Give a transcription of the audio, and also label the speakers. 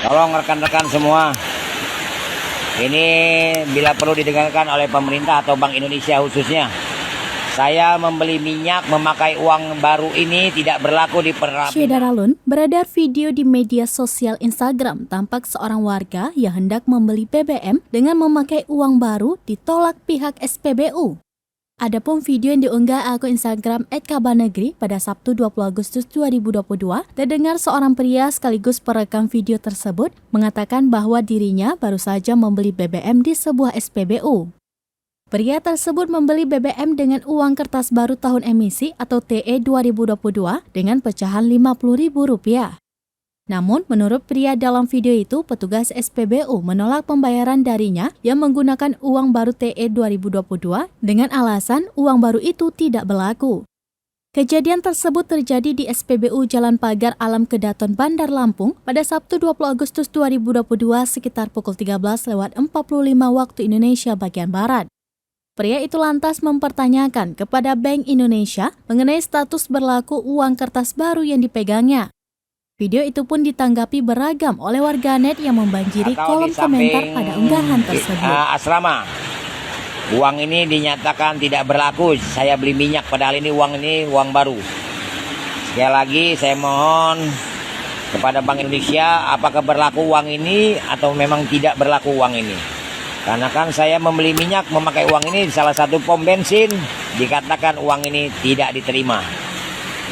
Speaker 1: Tolong rekan-rekan semua, ini bila perlu didengarkan oleh pemerintah atau Bank Indonesia khususnya. Saya membeli minyak memakai uang baru ini tidak berlaku di
Speaker 2: Syedaralun, beredar video di media sosial Instagram tampak seorang warga yang hendak membeli BBM dengan memakai uang baru ditolak pihak SPBU. Adapun video yang diunggah akun Instagram @kabarnegeri pada Sabtu 20 Agustus 2022, terdengar seorang pria sekaligus perekam video tersebut mengatakan bahwa dirinya baru saja membeli BBM di sebuah SPBU. Pria tersebut membeli BBM dengan uang kertas baru tahun emisi atau TE 2022 dengan pecahan Rp50.000. Namun, menurut pria dalam video itu, petugas SPBU menolak pembayaran darinya yang menggunakan uang baru TE 2022 dengan alasan uang baru itu tidak berlaku. Kejadian tersebut terjadi di SPBU Jalan Pagar Alam Kedaton, Bandar Lampung pada Sabtu 20 Agustus 2022 sekitar pukul 13.45 waktu Indonesia bagian Barat. Pria itu lantas mempertanyakan kepada Bank Indonesia mengenai status berlaku uang kertas baru yang dipegangnya. Video itu pun ditanggapi beragam oleh warganet yang membanjiri kolom komentar pada unggahan tersebut.
Speaker 1: Asrama, uang ini dinyatakan tidak berlaku. Saya beli minyak padahal ini uang baru. Sekali lagi saya mohon kepada Bank Indonesia, apakah berlaku uang ini atau memang tidak berlaku uang ini? Karena kan saya membeli minyak memakai uang ini di salah satu pom bensin, dikatakan uang ini tidak diterima.